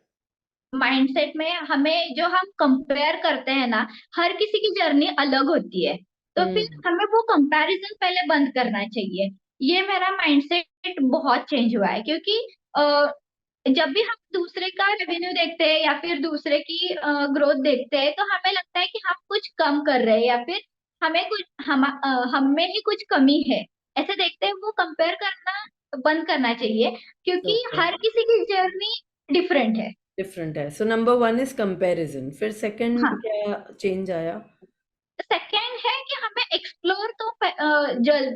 Mindset में हमें जो हम कंपेयर करते हैं ना, हर किसी की जर्नी अलग होती है। तो फिर हम्म। हमें वो कंपैरिजन पहले बंद करना चाहिए। ये मेरा माइंडसेट बहुत चेंज हुआ है, क्योंकि जब भी हम दूसरे का रेवेन्यू देखते हैं या फिर दूसरे की ग्रोथ देखते हैं, तो हमें लगता है कि हम कुछ कम कर रहे हैं या फिर हमें कुछ हम में ही कुछ कमी है, ऐसे देखते हैं। वो कंपेयर करना बंद करना चाहिए, क्योंकि ओके, हर किसी की जर्नी डिफरेंट है। डिफरेंट है। So number one is comparison, फिर सेकंड हाँ, क्या चेंज आया? सेकेंड है कि हमें एक्सप्लोर तो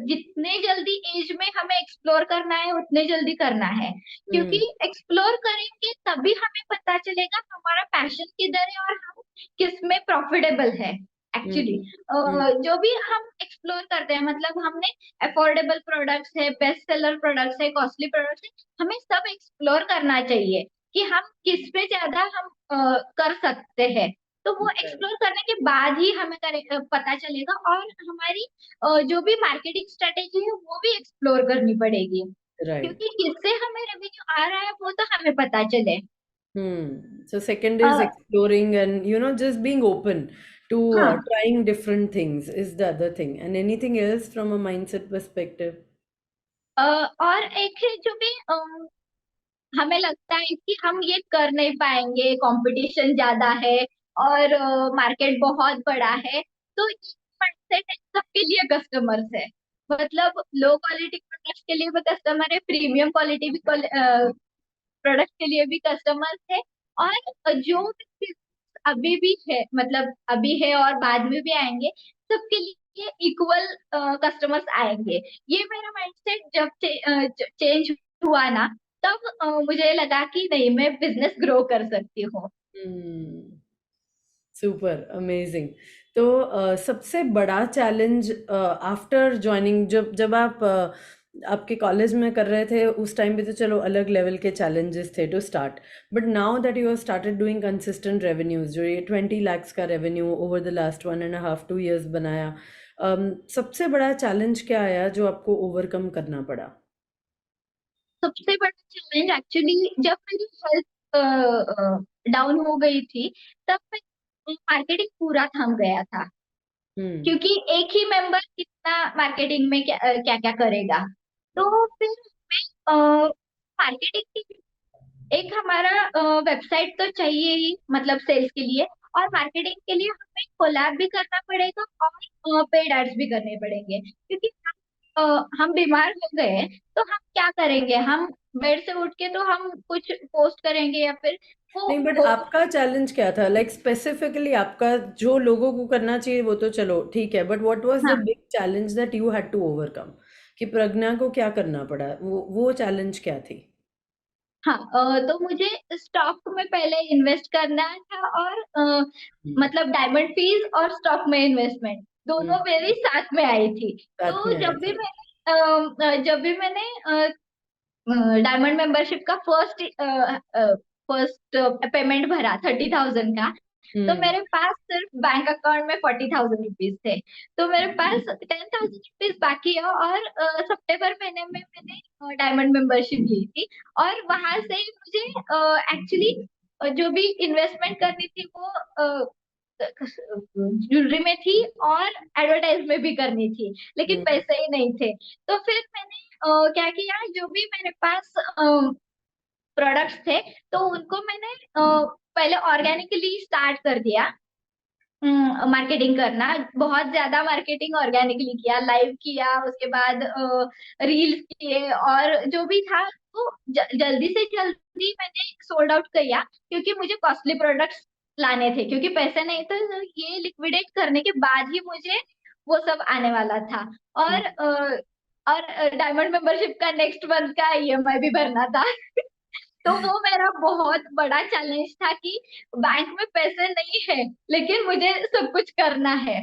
जितने जल्दी एज में हमें एक्सप्लोर करना है उतने जल्दी करना है, क्योंकि हम्म। एक्सप्लोर करेंगे तभी हमें पता चलेगा हमारा पैशन किधर है और हम किस में प्रॉफिटेबल है। एक्चुअली हम्म। हम्म। जो भी हम एक्सप्लोर करते हैं, मतलब हमने अफोर्डेबल प्रोडक्ट्स है, बेस्ट सेलर प्रोडक्ट्स है, कॉस्टली प्रोडक्ट्स है, हमें सब एक्सप्लोर करना चाहिए कि हम किस पे ज्यादा हम कर सकते हैं। तो वो एक्सप्लोर करने के बाद ही हमें पता चलेगा, और हमारी जो भी मार्केटिंग स्ट्रेटेजी है वो भी एक्सप्लोर करनी पड़ेगी, राइट। क्योंकि किससे हमें रेवेन्यू आ रहा है वो तो हमें पता चले। So second a, is exploring and just being open to हाँ, trying different things is the other thing. And anything else from a mindset perspective? और एक है जो भी हमें लगता है कि हम ये कर नहीं पाएंगे, कंपटीशन ज्यादा है और मार्केट बहुत बड़ा है, तो माइंडसेट है सबके लिए कस्टमर्स है। मतलब लो क्वालिटी प्रोडक्ट्स के लिए भी कस्टमर है, प्रीमियम क्वालिटी भी प्रोडक्ट के लिए भी कस्टमर्स है, और जो भी अभी भी है, मतलब अभी है और बाद में भी आएंगे, सबके लिए इक्वल कस्टमर्स आएंगे। ये मेरा माइंडसेट जब चेंज हुआ ना, तब मुझे लगा कि नहीं, मैं बिजनेस ग्रो कर सकती हूँ। Hmm. Super amazing. तो सबसे बड़ा चैलेंज आफ्टर ज्वाइनिंग, जब जब आप आपके कॉलेज में कर रहे थे उस टाइम पे तो चलो अलग लेवल के चैलेंजेस थे to start, but now that you have started doing consistent revenues, जो ये 20 lakhs का revenue over the last 1.5 2 years बनाया, सबसे बड़ा चैलेंज क्या आया जो आपको ओवरकम करना पड़ा? सबसे बड़ा चैलेंज एक्चुअली जब मेरी हेल्थ डाउन हो गई थी, तब मैं मार्केटिंग पूरा थम गया था, हम्म। क्योंकि एक ही मेंबर कितना मार्केटिंग में क्या क्या क्या करेगा। तो फिर मैं मार्केटिंग की एक हमारा वेबसाइट तो चाहिए ही, मतलब सेल्स के लिए, और मार्केटिंग के लिए हमें कोलैब भी करना पड़ेगा और पेड एड्स भी करने पड़ेंगे, क्योंकि हम बीमार हो गए हैं, तो हम क्या करेंगे, हम बेड से उठ के तो हम कुछ पोस्ट करेंगे या फिर वो नहीं, बट हो। आपका चैलेंज क्या था, लाइक स्पेसिफिकली आपका? जो लोगों को करना चाहिए वो तो चलो ठीक है, बट व्हाट वाज द हाँ, big challenge that you had to overcome? कि प्रज्ञा को क्या करना पड़ा, वो चैलेंज क्या थी? हाँ, तो मुझे स्टॉक में पहले इन्वेस्ट करना था, और हम्म। मतलब डायमंड फीस और स्टॉक में इन्वेस्टमेंट दोनों हम्म। मेरी साथ में आई थी। साथ तो में आए थे। जब भी मैंने डायमंड मेंबरशिप का फर्स्ट पेमेंट भरा 30,000 का, तो हम्म। मेरे पास सिर्फ बैंक अकाउंट में 40,000 रुपीज थे। तो मेरे पास 10,000 रुपीज बाकी है, और सितंबर महीने में मैंने डायमंड मेंबरशिप ली थी, और वहां से मुझे एक्चुअली जो भी इन्वेस्टमेंट करनी थी वो ज्वेलरी में थी और एडवर्टाइज में भी करनी थी, लेकिन हम्म। पैसे ही नहीं थे। तो फिर मैंने क्या किया, जो भी मेरे पास प्रोडक्ट्स थे, तो उनको मैंने पहले ऑर्गेनिकली स्टार्ट कर दिया मार्केटिंग करना। बहुत ज्यादा मार्केटिंग ऑर्गेनिकली किया, लाइव किया, उसके बाद रील्स किए, और जो भी था वो जल्दी से जल्दी मैंने सोल्ड आउट किया, क्योंकि मुझे कॉस्टली प्रोडक्ट्स लाने थे, क्योंकि पैसे नहीं, तो ये लिक्विडेट करने के बाद ही मुझे वो सब आने वाला था। और हम्म। डायमंड मेंबरशिप का नेक्स्ट मंथ का ईएमआई भी भरना था। तो वो मेरा बहुत बड़ा चैलेंज था कि बैंक में पैसे नहीं है, लेकिन मुझे सब कुछ करना है।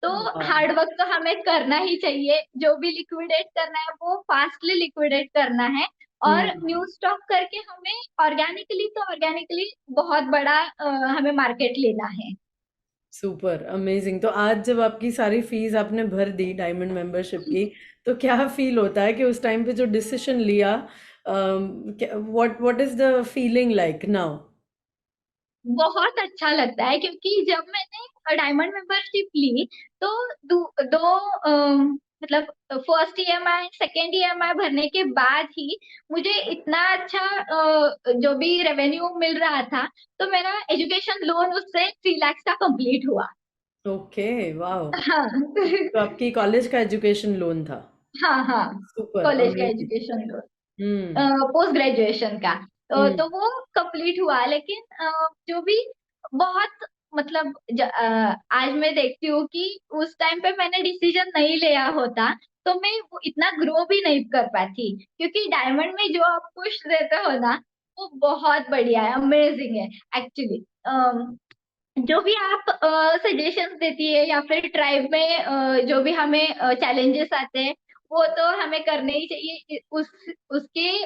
तो हाँ। हार्ड वर्क तो हमें करना ही चाहिए, जो भी लिक्विडेट करना है वो फास्टली लिक्विडेट करना है, और हम्म। न्यू स्टॉक करके हमें ऑर्गेनिकली बहुत बड़ा हमें मार्केट लेना है। Super amazing. तो आज जब आपकी सारी फीस आपने भर दी डायमंड मेंबरशिप की, तो क्या फील होता है कि उस टाइम पे जो डिसीजन लिया, what what is the feeling like now? बहुत अच्छा लगता है, क्योंकि जब मैंने डायमंड मेंबरशिप ली, तो दो मतलब फर्स्ट ईएमआई सेकेंड ईएमआई भरने के बाद ही मुझे इतना अच्छा जो भी रेवेन्यू मिल रहा था, तो मेरा एजुकेशन लोन उससे 3 लाख का कंप्लीट हुआ। Okay, wow. हाँ। तो आपकी कॉलेज का एजुकेशन लोन था? हाँ हाँ, सुपर कॉलेज का अमेजिंग। एजुकेशन लोन, हम्म। पोस्ट ग्रेजुएशन का। हम्म। तो वो कंप्लीट हुआ, लेकिन जो भी बहुत मतलब आज मैं देखती हूँ कि उस टाइम पे मैंने डिसीजन नहीं लिया होता तो मैं वो इतना ग्रो भी नहीं कर पाती, क्योंकि डायमंड में जो आप पुश देते हो ना, वो बहुत बढ़िया है, अमेजिंग है एक्चुअली। जो भी आप सजेशंस देती है या फिर ट्राइब में जो भी हमें चैलेंजेस आते हैं, वो तो हमें करने ही चाहिए। उसके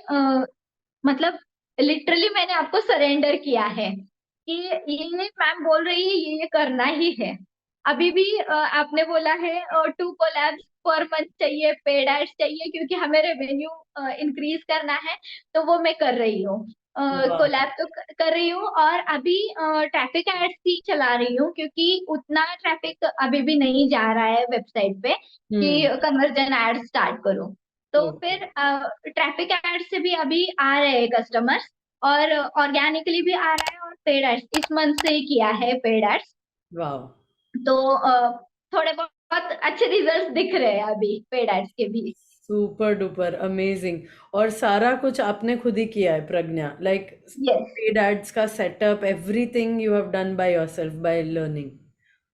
मतलब लिटरली मैंने आपको सरेंडर किया है कि ये मैम बोल रही है, ये करना ही है। अभी भी आपने बोला है 2 कोलैब्स पर मंथ चाहिए, पेड एड्स चाहिए, क्योंकि हमें रेवेन्यू इंक्रीज करना है। तो वो मैं कर रही हूँ, वाह। कोलैब तो कर रही हूँ। और अभी ट्रैफिक एड्स ही चला रही हूँ, क्योंकि उतना ट्रैफिक अभी भी नहीं जा रहा है वेबसाइट पे कि हम्म। कन्वर्जन एड्स स्टार्ट करूँ। तो ओके। फिर ट्रैफिक एड से भी अभी आ रहे हैं कस्टमर्स, और ऑर्गेनिकली भी आ रहा है, और पेड एड्स इस मंथ से ही किया है पेड एड्स। वाह। तो थोड़े बहुत अच्छे रिजल्ट्स दिख रहे हैं अभी पेड एड्स के भी। Super duper amazing. और सारा कुछ आपने खुद ही किया है प्रज्ञा, लाइक यस। पेड एड्स का setup, everything you have done by yourself, by learning?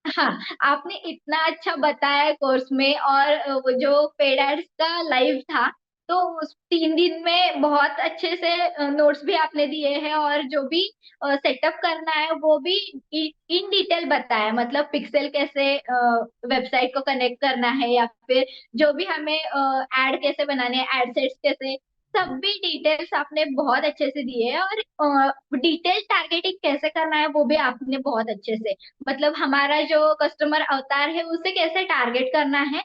हाँ, आपने इतना अच्छा बताया कोर्स में, और वो जो पेड एड्स का लाइव था, तो उस 3 दिन में बहुत अच्छे से नोट्स भी आपने दिए हैं, और जो भी सेटअप करना है वो भी इन डिटेल बताया, मतलब पिक्सेल कैसे वेबसाइट को कनेक्ट करना है, या फिर जो भी हमें ऐड कैसे बनाने हैं, एड सेट्स कैसे, सब भी डिटेल्स आपने बहुत अच्छे से दिए हैं। और डिटेल टारगेटिंग कैसे करना है वो भी आपने बहुत अच्छे से, मतलब हमारा जो कस्टमर अवतार है उसे कैसे टारगेट करना है,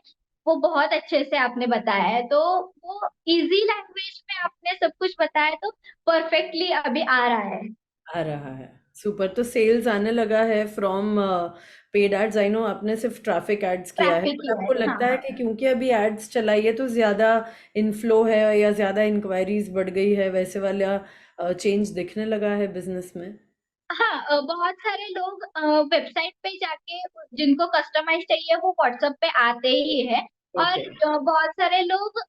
वो बहुत अच्छे से आपने बताया है। तो वो इजी लैंग्वेज में आपने सब कुछ बताया, तो परफेक्टली अभी आ रहा है। आ रहा है। सुपर। तो सेल्स आने लगा है from paid ads? I know आपने सिर्फ ट्रैफिक एड्स किया है, ट्रैफिक बट किया आपको है, हाँ लगता है हाँ। कि क्योंकि अभी एड्स चलाई है तो ज्यादा इनफ्लो है या ज्यादा इंक्वायरीज बढ़ गई है, वैसे वाला चेंज दिखने लगा है बिजनेस में? हाँ, बहुत सारे लोग वेबसाइट पे जाके जिनको कस्टमाइज चाहिए वो व्हाट्सएप पे आते ही है। और ओके। बहुत सारे लोग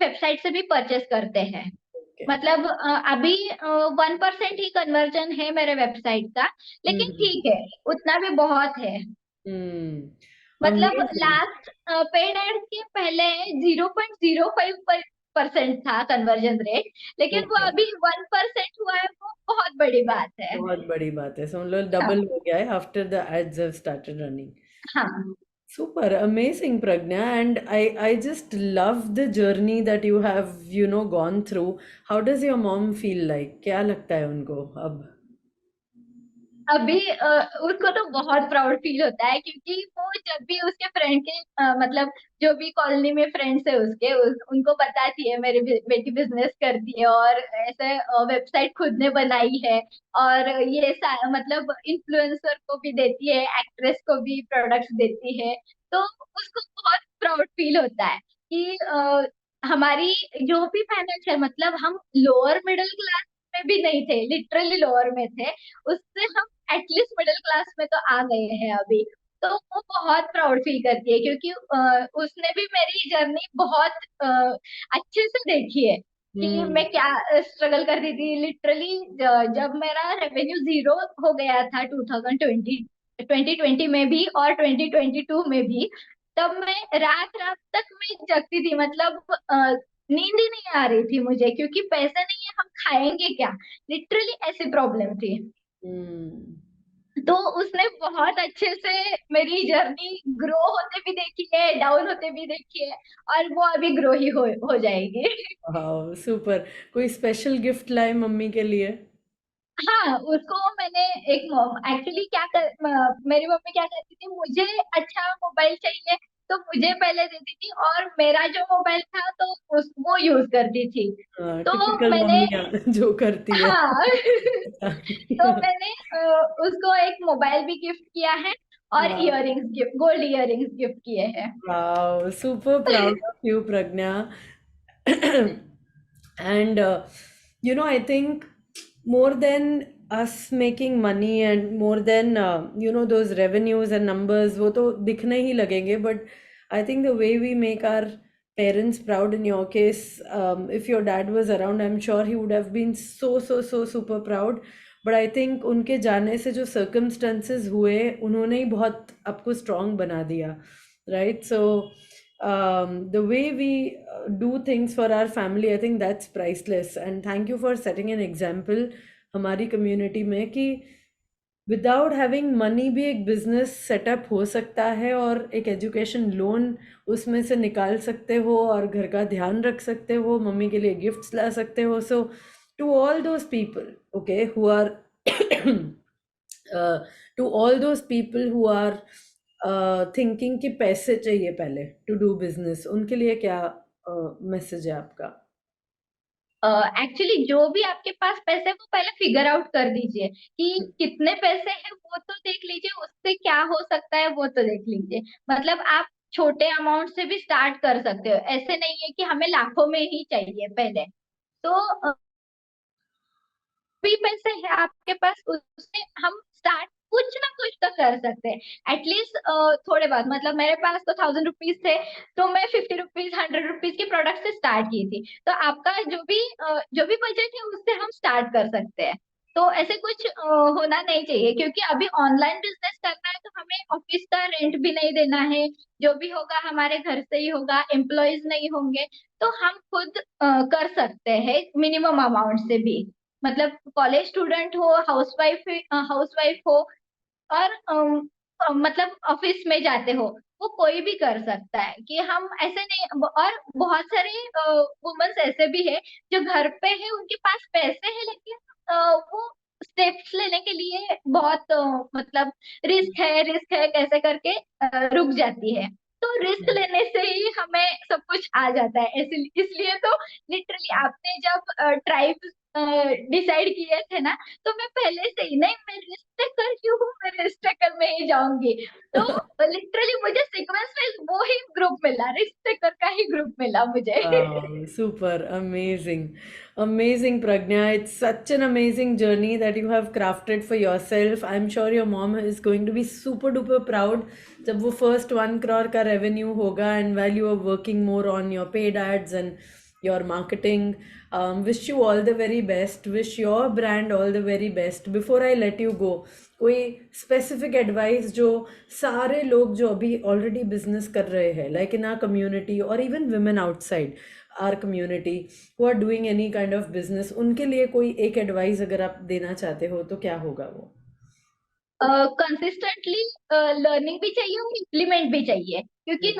वेबसाइट से भी परचेस करते हैं। ओके। मतलब अभी 1% ही कन्वर्जन है मेरे वेबसाइट का, लेकिन ठीक हम्म। है, उतना भी बहुत है। मतलब अमेजिंग। लास्ट पेड एड्स के पहले 0.05% था कन्वर्जन रेट, लेकिन वो ओके। अभी 1% हुआ है, वो बहुत बड़ी बात है। बहुत बड़ी बात है, समझ लो डबल हाँ हो गया है after the ads have started running. हाँ। Super amazing, Pragna, and I just love the journey that you have, gone through. How does your mom feel like? क्या लगता है उनको अब? अभी उसको तो बहुत प्राउड फील होता है, क्योंकि वो जब भी उसके फ्रेंड के मतलब जो भी कॉलोनी में फ्रेंड्स है उसके उनको बताती है मेरी बेटी बिजनेस करती है, और ऐसे वेबसाइट खुद ने बनाई है, और ये मतलब इन्फ्लुएंसर को भी देती है, एक्ट्रेस को भी प्रोडक्ट्स देती है। तो उसको बहुत प्राउड फील होता है कि हमारी जो भी फाइनेंशियल, मतलब हम लोअर मिडिल क्लास में भी नहीं थे, लिटरली लोअर में थे, उससे हम एटलीस्ट मिडिल क्लास में तो आ गए हैं अभी। तो वो बहुत प्राउड फील करती है, क्योंकि उसने भी मेरी जर्नी बहुत अच्छे से देखी है कि मैं हम्म। क्या स्ट्रगल करती थी लिटरली। जब मेरा रेवेन्यू जीरो हो गया था 2020 में भी और 2022 में भी, तब मैं रात रात तक मैं जगती थी, मतलब नींद ही नहीं आ रही थी मुझे, क्योंकि पैसे नहीं है, हम खाएंगे क्या, लिटरली ऐसी प्रॉब्लम थी। हम्म। तो उसने बहुत अच्छे से मेरी जर्नी ग्रो होते भी देखी है, डाउन होते भी देखी है, और वो अभी ग्रो ही हो जाएगी। हाँ, सुपर। कोई स्पेशल गिफ्ट लाए मम्मी के लिए? हाँ, उसको मैंने एक एक्चुअली मेरी मम्मी क्या करती थी, मुझे अच्छा मोबाइल चाहिए तो मुझे पहले देती थी, और मेरा जो मोबाइल था तो वो यूज करती थी। हाँ, तो टिपिकल मैंने मम्मियाँ जो करती है। हाँ तो मैंने उसको एक मोबाइल भी गिफ्ट किया है, और Wow. Earrings gift, gold earrings gift किए हैं। Wow, super proud of you, Pragna. And I think more than us making money and more than those revenues and numbers, वो तो दिखने ही लगेंगे. But I think the way we make our parents proud in your case, if your dad was around, I'm sure he would have been so so so super proud. But I think उनके जाने से जो circumstances हुए, उन्होंने ही बहुत आपको strong बना दिया, right? So the way we do things for our family, I think that's priceless. And thank you for setting an example हमारी community में कि विदाउट हैविंग मनी भी एक बिजनेस सेटअप हो सकता है, और एक एजुकेशन लोन उसमें से निकाल सकते हो, और घर का ध्यान रख सकते हो, मम्मी के लिए गिफ्ट्स ला सकते हो. So to all those people, okay, who are to all those people who are thinking कि पैसे चाहिए पहले टू डू बिजनेस, उनके लिए क्या मैसेज है आपका? एक्चुअली जो भी आपके पास पैसे, वो पहले फिगर आउट कर दीजिए कि कितने पैसे हैं, वो तो देख लीजिए, उससे क्या हो सकता है वो तो देख लीजिए। मतलब आप छोटे अमाउंट से भी स्टार्ट कर सकते हो, ऐसे नहीं है कि हमें लाखों में ही चाहिए पहले। तो भी पैसे है आपके पास, उससे हम स्टार्ट कुछ ना कुछ तो कर सकते हैं एटलीस्ट। थोड़े बहुत, मतलब मेरे पास तो 1000 रुपीज थे, तो मैं 50 रुपीज 100 रुपीज के प्रोडक्ट से स्टार्ट की थी। तो आपका जो भी बजट है उससे हम स्टार्ट कर सकते हैं। तो ऐसे कुछ होना नहीं चाहिए, क्योंकि अभी ऑनलाइन बिजनेस करना है तो हमें ऑफिस का रेंट भी नहीं देना है। जो भी होगा हमारे घर से ही होगा, एम्प्लॉयज नहीं होंगे। तो हम खुद कर सकते हैं मिनिमम अमाउंट से भी। मतलब कॉलेज स्टूडेंट हो, हाउसवाइफ हो, और मतलब ऑफिस में जाते हो, वो कोई भी कर सकता है। कि हम ऐसे नहीं, और बहुत सारे वुमेन्स ऐसे भी है जो घर पे है, उनके पास पैसे हैं, लेकिन वो स्टेप्स लेने के लिए बहुत मतलब रिस्क है कैसे करके रुक जाती है। तो रिस्क लेने से ही हमें सब कुछ आ जाता है। इसलिए तो लिटरली आपने जब ट्राइब डिसाइड किए थे ना, तो मैं पहले से ही, नहीं मैं रिस्क टेकर क्यों हूँ, मैं रिस्क टेकर में ही जाऊंगी। तो लिटरली मुझे सीक्वेंस में वो ही ग्रुप मिला, रिस्क टेकर का ही ग्रुप मिला मुझे। Wow, super, amazing. Amazing, Pragna. It's such an amazing journey that you have crafted for yourself. I'm sure your mom is going to be super duper proud जब वो first 1 crore का revenue होगा, and while you are working more on your paid ads and your marketing. Wish you all the very best. Wish your brand all the very best. Before I let you go, कोई स्पेसिफिक एडवाइस जो सारे लोग जो अभी ऑलरेडी बिजनेस कर रहे हैं, लाइक इन आर कम्युनिटी और even women outside our community who are doing any kind of business, उनके लिए कोई एक एडवाइस अगर आप देना चाहते हो तो क्या होगा वो? कंसिस्टेंटली लर्निंग भी चाहिए और इम्प्लीमेंट भी चाहिए, क्योंकि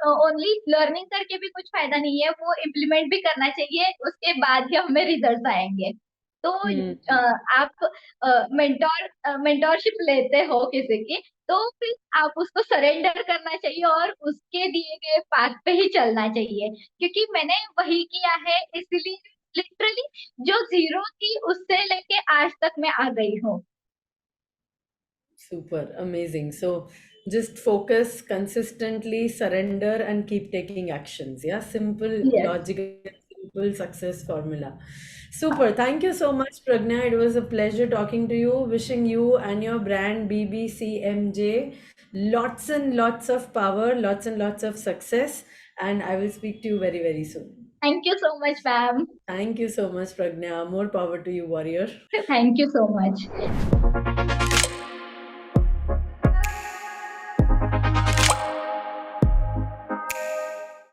ओनली लर्निंग करके भी कुछ फायदा नहीं है, वो इम्प्लीमेंट भी करना चाहिए, उसके बाद ही हमें रिजल्ट आएंगे। तो हम्म. आप मेंटोरशिप लेते हो किसी की, तो फिर आप उसको सरेंडर करना चाहिए और उसके दिए गए पाथ पे ही चलना चाहिए। क्योंकि मैंने वही किया है, इसलिए लिटरली जो जीरो थी उससे लेके आज तक मैं आ गई हूँ। Super, amazing. So just focus, consistently surrender, and keep taking actions. Yeah, simple, yes. logical, simple success formula. Super. Thank you so much, Pragna. It was a pleasure talking to you. Wishing you and your brand BBCMJ lots and lots of power, lots and lots of success. And I will speak to you very, very soon. Thank you so much ma'am. Thank you so much, Pragna. More power to you, warrior. Thank you so much.